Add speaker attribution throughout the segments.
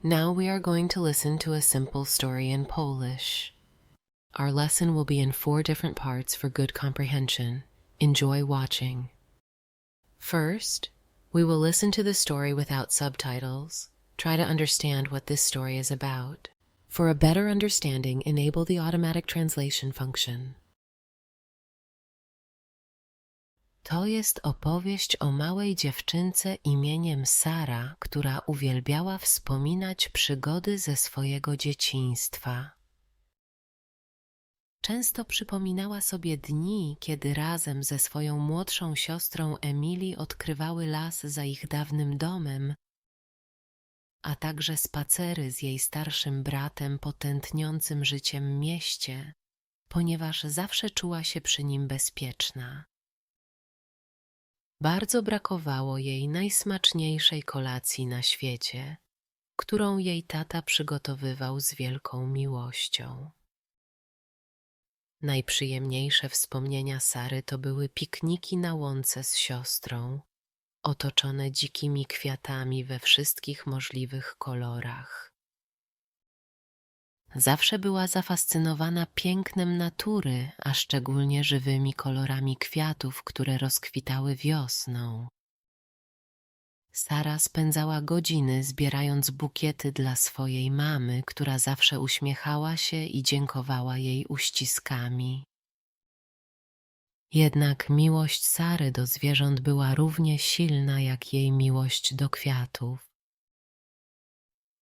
Speaker 1: Now we are going to listen to a simple story in Polish. Our lesson will be in 4 different parts for good comprehension. Enjoy watching. First, we will listen to the story without subtitles. Try to understand what this story is about. For a better understanding, enable the automatic translation function. To jest opowieść o małej dziewczynce imieniem Sara, która uwielbiała wspominać przygody ze swojego dzieciństwa. Często przypominała sobie dni, kiedy razem ze swoją młodszą siostrą Emily odkrywały las za ich dawnym domem, a także spacery z jej starszym bratem po tętniącym życiem mieście, ponieważ zawsze czuła się przy nim bezpieczna. Bardzo brakowało jej najsmaczniejszej kolacji na świecie, którą jej tata przygotowywał z wielką miłością. Najprzyjemniejsze wspomnienia Sary to były pikniki na łące z siostrą, otoczone dzikimi kwiatami we wszystkich możliwych kolorach. Zawsze była zafascynowana pięknem natury, a szczególnie żywymi kolorami kwiatów, które rozkwitały wiosną. Sara spędzała godziny zbierając bukiety dla swojej mamy, która zawsze uśmiechała się i dziękowała jej uściskami. Jednak miłość Sary do zwierząt była równie silna jak jej miłość do kwiatów.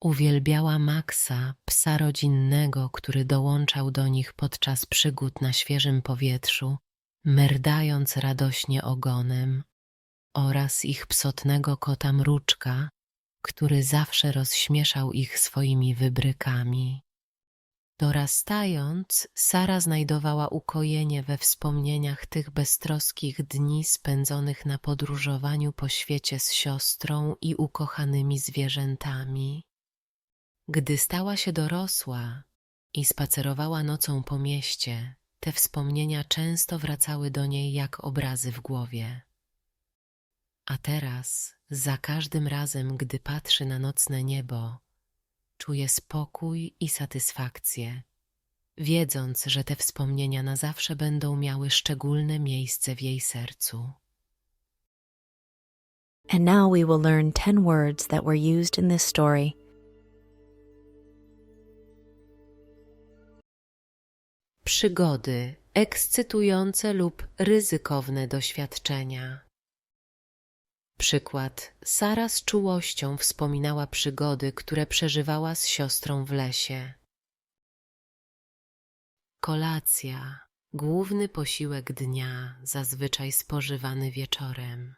Speaker 1: Uwielbiała Maxa, psa rodzinnego, który dołączał do nich podczas przygód na świeżym powietrzu, merdając radośnie ogonem, oraz ich psotnego kota Mruczka, który zawsze rozśmieszał ich swoimi wybrykami. Dorastając, Sara znajdowała ukojenie we wspomnieniach tych beztroskich dni spędzonych na podróżowaniu po świecie z siostrą i ukochanymi zwierzętami. Gdy stała się dorosła i spacerowała nocą po mieście, te wspomnienia często wracały do niej jak obrazy w głowie. A teraz, za każdym razem, gdy patrzy na nocne niebo, czuje spokój i satysfakcję, wiedząc, że te wspomnienia na zawsze będą miały szczególne miejsce w jej sercu.
Speaker 2: And now we will learn 10 words that were used in this story.
Speaker 1: Przygody, ekscytujące lub ryzykowne doświadczenia. Przykład. Sara z czułością wspominała przygody, które przeżywała z siostrą w lesie. Kolacja. Główny posiłek dnia, zazwyczaj spożywany wieczorem.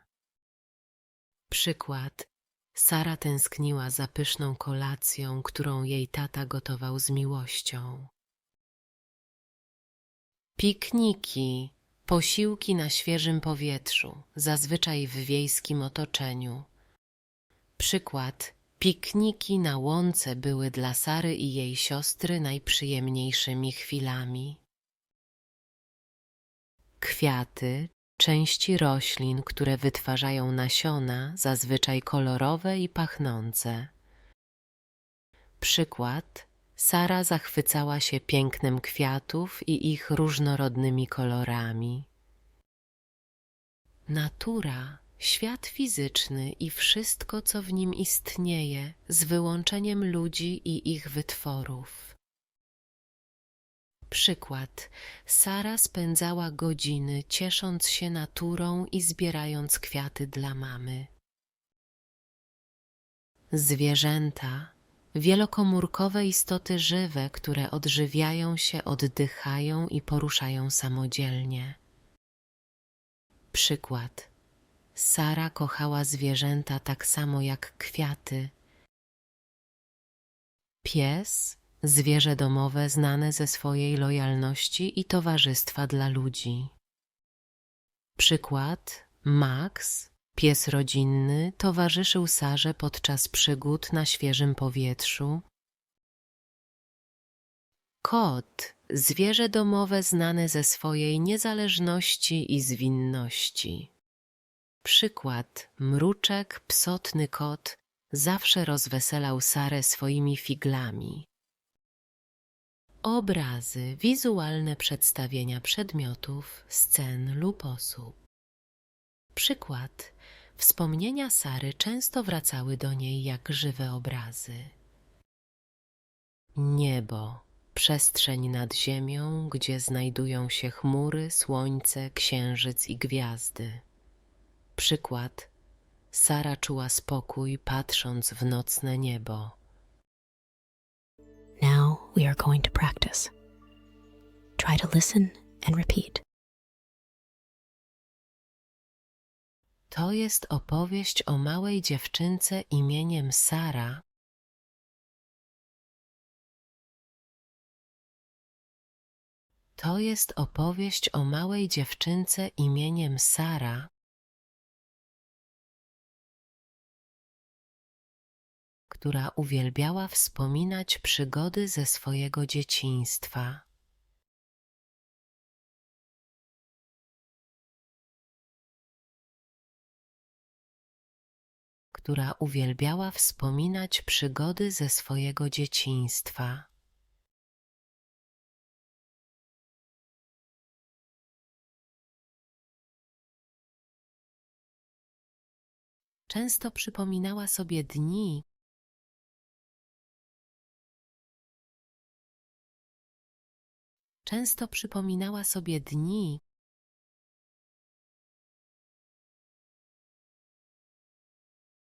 Speaker 1: Przykład. Sara tęskniła za pyszną kolacją, którą jej tata gotował z miłością. Pikniki. Posiłki na świeżym powietrzu, zazwyczaj w wiejskim otoczeniu. Przykład. Pikniki na łące były dla Sary i jej siostry najprzyjemniejszymi chwilami. Kwiaty, części roślin, które wytwarzają nasiona, zazwyczaj kolorowe i pachnące. Przykład. Sara zachwycała się pięknem kwiatów i ich różnorodnymi kolorami. Natura, świat fizyczny i wszystko, co w nim istnieje, z wyłączeniem ludzi i ich wytworów. Przykład. Sara spędzała godziny ciesząc się naturą i zbierając kwiaty dla mamy. Zwierzęta. Wielokomórkowe istoty żywe, które odżywiają się, oddychają i poruszają samodzielnie. Przykład. Sara kochała zwierzęta tak samo jak kwiaty. Pies, zwierzę domowe znane ze swojej lojalności i towarzystwa dla ludzi. Przykład. Max, pies rodzinny, towarzyszył Sarze podczas przygód na świeżym powietrzu. Kot, zwierzę domowe znane ze swojej niezależności i zwinności. Przykład. Mruczek, psotny kot, zawsze rozweselał Sarę swoimi figlami. Obrazy, wizualne przedstawienia przedmiotów, scen lub osób. Przykład. Wspomnienia Sary często wracały do niej jak żywe obrazy. Niebo, przestrzeń nad ziemią, gdzie znajdują się chmury, słońce, księżyc i gwiazdy. Przykład. Sara czuła spokój, patrząc w nocne niebo.
Speaker 2: Now we are going to practice. Try to listen and repeat.
Speaker 1: To jest opowieść o małej dziewczynce imieniem Sara, To jest opowieść o małej dziewczynce imieniem Sara, która uwielbiała wspominać przygody ze swojego dzieciństwa. Która uwielbiała wspominać przygody ze swojego dzieciństwa. Często przypominała sobie dni,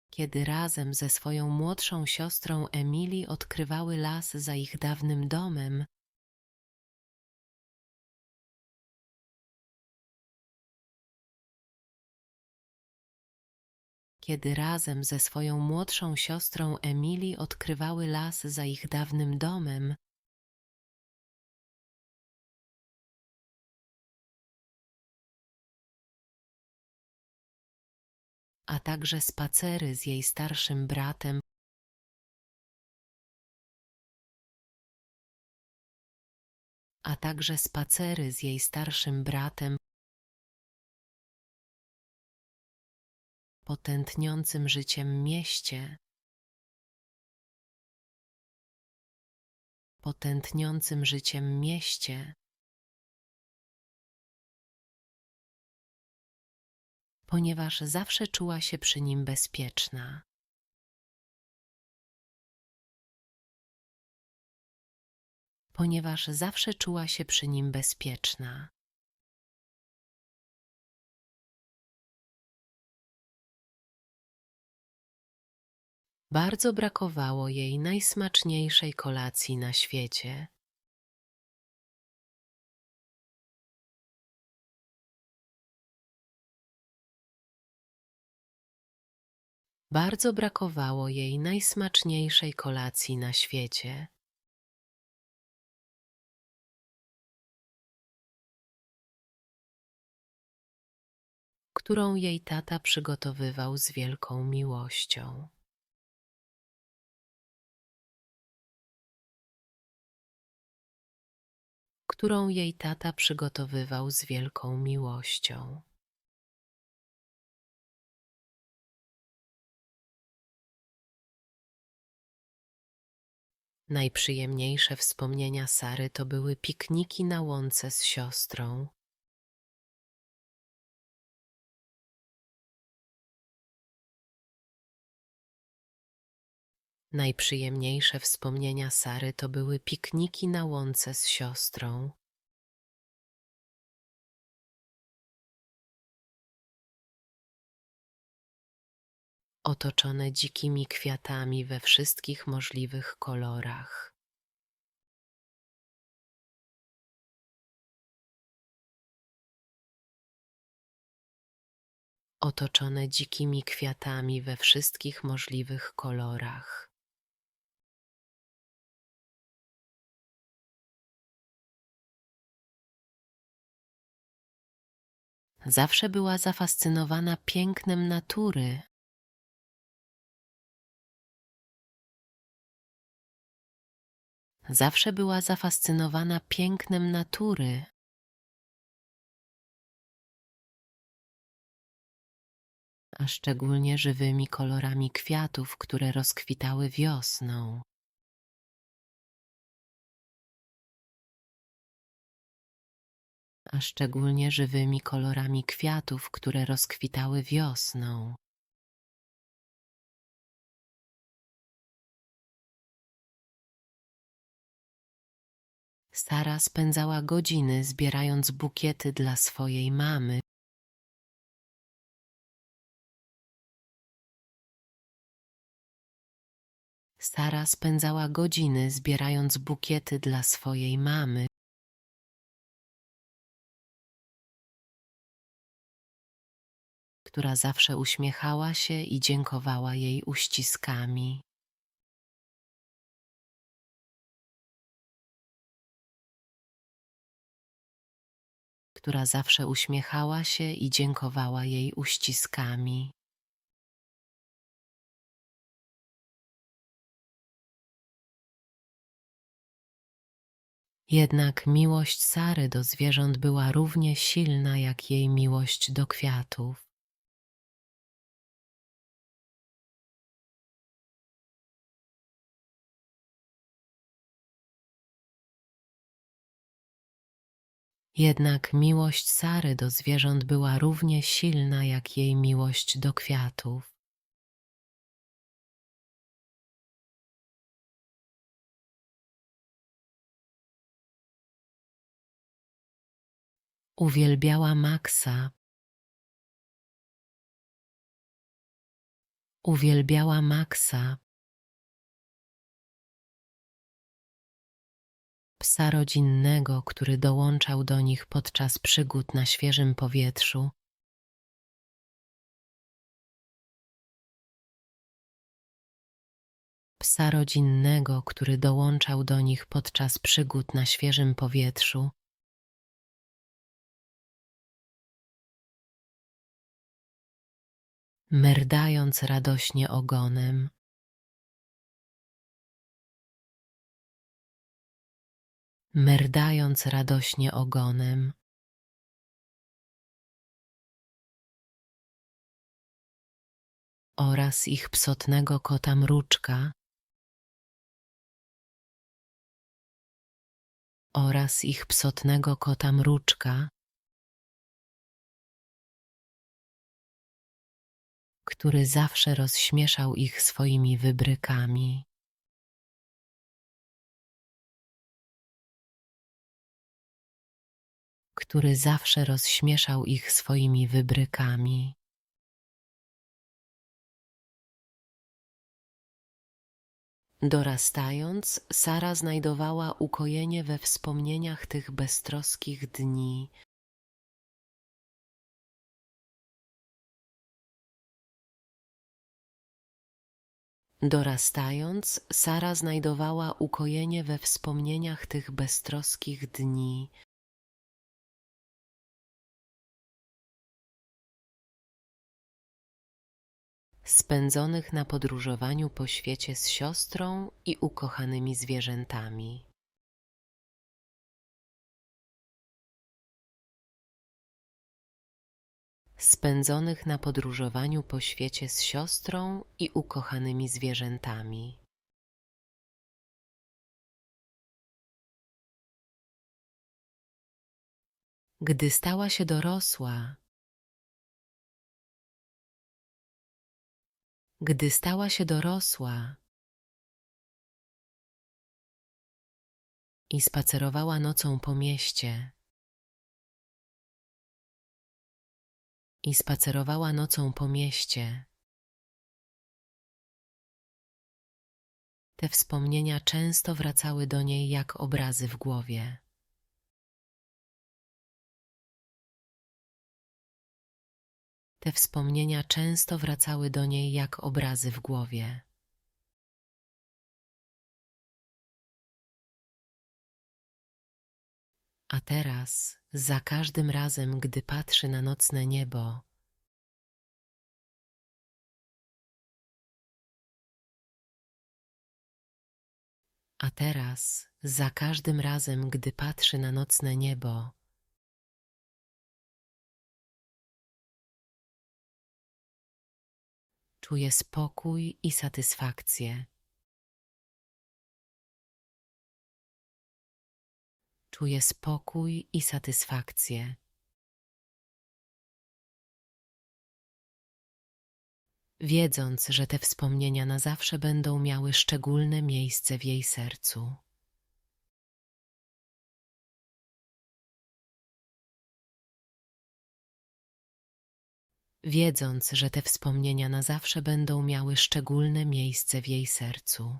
Speaker 1: kiedy razem ze swoją młodszą siostrą Emily odkrywały las za ich dawnym domem, kiedy razem ze swoją młodszą siostrą Emily odkrywały las za ich dawnym domem, a także spacery z jej starszym bratem, po tętniącym życiem mieście, ponieważ zawsze czuła się przy nim bezpieczna. Bardzo brakowało jej najsmaczniejszej kolacji na świecie. Bardzo brakowało jej najsmaczniejszej kolacji na świecie. Którą jej tata przygotowywał z wielką miłością. Którą jej tata przygotowywał z wielką miłością. Najprzyjemniejsze wspomnienia Sary to były pikniki na łące z siostrą. Najprzyjemniejsze wspomnienia Sary to były pikniki na łące z siostrą. Otoczone dzikimi kwiatami we wszystkich możliwych kolorach. Otoczone dzikimi kwiatami we wszystkich możliwych kolorach. Zawsze była zafascynowana pięknem natury. Zawsze była zafascynowana pięknem natury. a szczególnie żywymi kolorami kwiatów, które rozkwitały wiosną. A szczególnie żywymi kolorami kwiatów, które rozkwitały wiosną. Sara spędzała godziny zbierając bukiety dla swojej mamy. Sara spędzała godziny zbierając bukiety dla swojej mamy, która zawsze uśmiechała się i dziękowała jej uściskami. Która zawsze uśmiechała się i dziękowała jej uściskami. Jednak miłość Sary do zwierząt była równie silna jak jej miłość do kwiatów. Jednak miłość Sary do zwierząt była równie silna jak jej miłość do kwiatów. Uwielbiała Maxa. Uwielbiała Maxa, psa rodzinnego, który dołączał do nich podczas przygód na świeżym powietrzu. Psa rodzinnego, który dołączał do nich podczas przygód na świeżym powietrzu. Merdając radośnie ogonem. Merdając radośnie ogonem. Oraz ich psotnego kota Mruczka. Oraz ich psotnego kota Mruczka, który zawsze rozśmieszał ich swoimi wybrykami. Który zawsze rozśmieszał ich swoimi wybrykami. Dorastając, Sara znajdowała ukojenie we wspomnieniach tych beztroskich dni. Dorastając, Sara znajdowała ukojenie we wspomnieniach tych beztroskich dni. Spędzonych na podróżowaniu po świecie z siostrą i ukochanymi zwierzętami. Spędzonych na podróżowaniu po świecie z siostrą i ukochanymi zwierzętami. Gdy stała się dorosła, gdy stała się dorosła i spacerowała nocą po mieście, i spacerowała nocą po mieście, te wspomnienia często wracały do niej jak obrazy w głowie. Te wspomnienia często wracały do niej jak obrazy w głowie. A teraz, za każdym razem, gdy patrzy na nocne niebo, a teraz, za każdym razem, gdy patrzy na nocne niebo, Czuje spokój i satysfakcję. Czuje spokój i satysfakcję. Wiedząc, że te wspomnienia na zawsze będą miały szczególne miejsce w jej sercu. Wiedząc, że te wspomnienia na zawsze będą miały szczególne miejsce w jej sercu.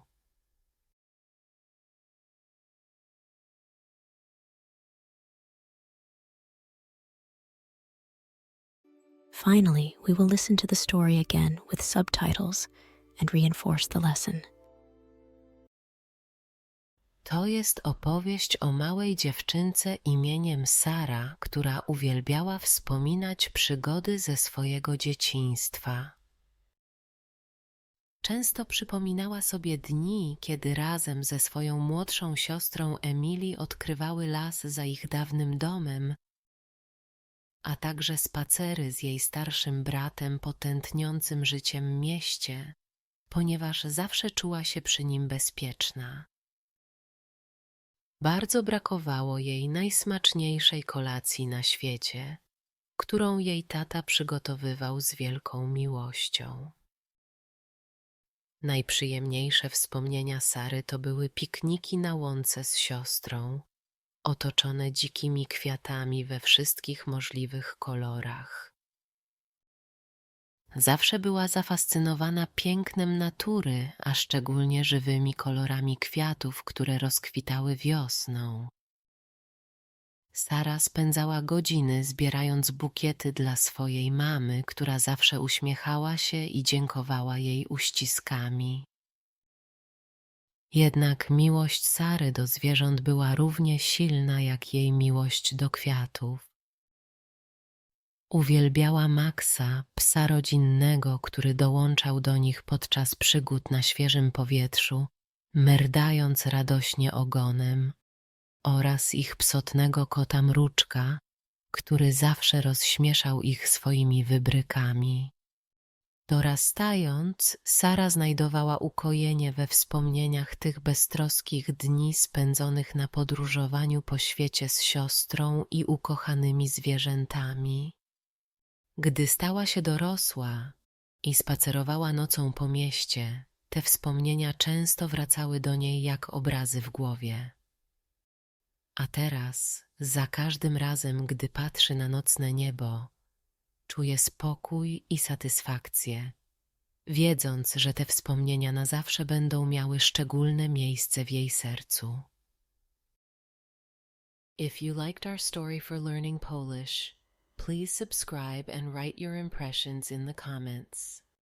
Speaker 2: Finally, we will listen to the story again with subtitles and reinforce the lesson.
Speaker 1: To jest opowieść o małej dziewczynce imieniem Sara, która uwielbiała wspominać przygody ze swojego dzieciństwa. Często przypominała sobie dni, kiedy razem ze swoją młodszą siostrą Emily odkrywały las za ich dawnym domem, a także spacery z jej starszym bratem po tętniącym życiem mieście, ponieważ zawsze czuła się przy nim bezpieczna. Bardzo brakowało jej najsmaczniejszej kolacji na świecie, którą jej tata przygotowywał z wielką miłością. Najprzyjemniejsze wspomnienia Sary to były pikniki na łące z siostrą, otoczone dzikimi kwiatami we wszystkich możliwych kolorach. Zawsze była zafascynowana pięknem natury, a szczególnie żywymi kolorami kwiatów, które rozkwitały wiosną. Sara spędzała godziny zbierając bukiety dla swojej mamy, która zawsze uśmiechała się i dziękowała jej uściskami. Jednak miłość Sary do zwierząt była równie silna jak jej miłość do kwiatów. Uwielbiała Maxa, psa rodzinnego, który dołączał do nich podczas przygód na świeżym powietrzu, merdając radośnie ogonem, oraz ich psotnego kota Mruczka, który zawsze rozśmieszał ich swoimi wybrykami. Dorastając, Sara znajdowała ukojenie we wspomnieniach tych beztroskich dni spędzonych na podróżowaniu po świecie z siostrą i ukochanymi zwierzętami. Gdy stała się dorosła i spacerowała nocą po mieście, te wspomnienia często wracały do niej jak obrazy w głowie. A teraz, za każdym razem, gdy patrzy na nocne niebo, czuje spokój i satysfakcję, wiedząc, że te wspomnienia na zawsze będą miały szczególne miejsce w jej sercu. If you liked our story for learning Polish, please subscribe and write your impressions in the comments.